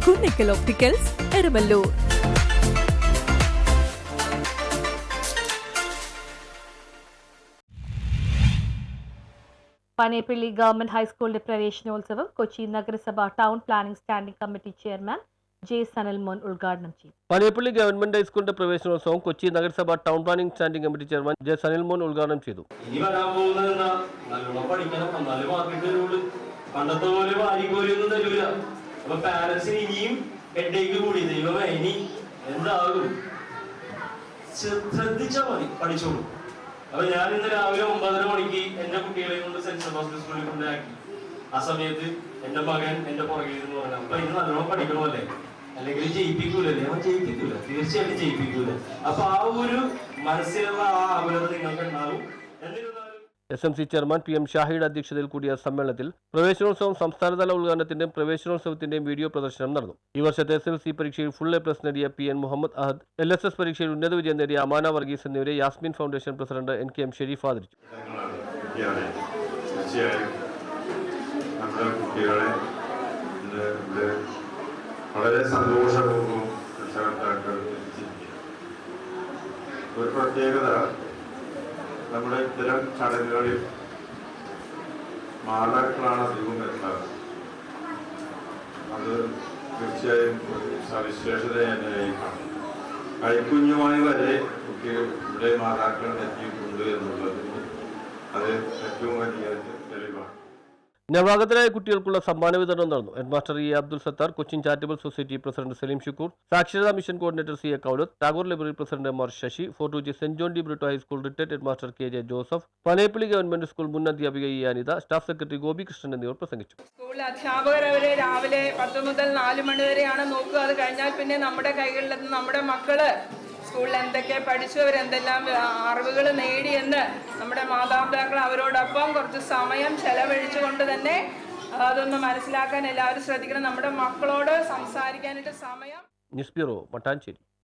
Kunnickal opticals, Eramallur. Panepalli government ഹൈസ്കൂളിന്റെ പ്രവേശനോത്സവം കൊച്ചി നഗരസഭ town planning standing committee chairman J Sanalmon ഉദ്ഘാടനം ചെയ്തു. പനേപ്പള്ളി ഗവൺമെന്റ് ഹൈസ്കൂളിന്റെ പ്രവേശനോത്സവം കൊച്ചി നഗരസഭ town planning standing committee chairman J Sanalmon ഉദ്ഘാടനം ചെയ്തു. ഇനി വരാൻ പോകുന്നത് പഠിക്കണം, എന്നാലും മാർക്കിട്ട് പണ്ടത്തെ പോലെ വാരിക്കോലിയൊന്നും തരൂല. അപ്പൊ പാരന്റ്സിന് ഇനിയും ഹെഡേക്ക് കൂടി ദൈവമേ ഇനി എന്താകും ശ്രദ്ധിച്ചാൽ മതി, പഠിച്ചോളൂ. അപ്പൊ ഞാൻ ഇന്ന് രാവിലെ 9:30 മണിക്ക് എന്റെ കുട്ടികളെ കൊണ്ട് സെന്റ് സെബാസ്റ്റ്യൻ സ്കൂളിൽ കൊണ്ടാക്കി. ആ സമയത്ത് എന്റെ മകൻ എന്റെ പുറകിൽ എന്ന് പറഞ്ഞു, അപ്പൊ ഇത് നല്ലോണം പഠിക്കണമല്ലേ, അല്ലെങ്കിൽ ജയിപ്പിക്കൂലല്ലേ? അവൻ ജയിപ്പിക്കൂല, തീർച്ചയായിട്ടും ജയിപ്പിക്കൂല. അപ്പൊ ആ ഒരു മനസ്സിലുള്ള ആ ആകുലത നിങ്ങൾക്ക് ഉണ്ടാവും. എന്നിരുന്നാലും SMC ചെയർമാൻ PM ഷാഹിയുടെ അധ്യക്ഷതയിൽ കൂടിയ സമ്മേളനത്തിൽ പ്രവേശനോത്സവം സംസ്ഥാനതല ഉദ്ഘാടനത്തിന്റെയും പ്രവേശനോത്സവത്തിന്റെയും വീഡിയോ പ്രദർശനം നടന്നു. ഈ വർഷത്തെ SLC പരീക്ഷയിൽ ഫുൾ A+ നേടിയ PN മുഹമ്മദ് അഹദ്, LSS പരീക്ഷയിൽ ഉന്നത വിജയം നേടിയ അമാന വർഗീസ് എന്നിവരെ Yasmin Foundation president NKM Shareef ആദരിച്ചു. വളരെ സന്തോഷപൂർവ്വം ഒരു പ്രത്യേകത, നമ്മുടെ ഇത്തരം ചടങ്ങുകളിൽ മാതാക്കളാണ് അധികം എത്താറ്. അത് തീർച്ചയായും ഒരു സവിശേഷത തന്നെയായി കാണും. കൈക്കുഞ്ഞുമായി വരെ കുട്ടികൾ ഇവിടെ മാതാക്കൾ എത്തിയിട്ടുണ്ട് എന്നുള്ളത് അത് ഏറ്റവും വലിയ തെളിവാണ്. നവാഗതരായ കുട്ടികൾക്കുള്ള സമ്മാന വിതരണം നടന്നു. Headmaster E. Abdul Sathar, Cochin charitable society president Saleem Shukkoor, സാക്ഷരതാ mission coordinator CA Koulath, Tagore library president MR Sasi, Fort Kochi Saint John De Britto high school retired headmaster KJ Joseph, Paneppally government school മുൻ അധ്യാപിക E. Anitha, staff secretary Gopi Krishnan എന്നിവർ പ്രസംഗിച്ചു. സ്കൂളിലെ അധ്യാപകർ അവരെ രാവിലെ 10 മുതൽ 4 മണി വരെയാണ് നോക്കുക. അത് കഴിഞ്ഞാൽ പിന്നെ നമ്മുടെ കൈകളിലെത്തുന്ന നമ്മുടെ മക്കള് സ്കൂളിൽ എന്തൊക്കെ പഠിച്ചു, അവരെന്തെല്ലാം അറിവുകൾ നേടിയെന്ന് നമ്മുടെ മാതാപിതാക്കൾ അവരോടൊപ്പം കുറച്ച് സമയം ചെലവഴിച്ചുകൊണ്ട് തന്നെ അതൊന്ന് മനസ്സിലാക്കാൻ എല്ലാവരും ശ്രദ്ധിക്കണം. നമ്മുടെ മക്കളോട് സംസാരിക്കാനായിട്ട് സമയം. News bureau, Mattancherry.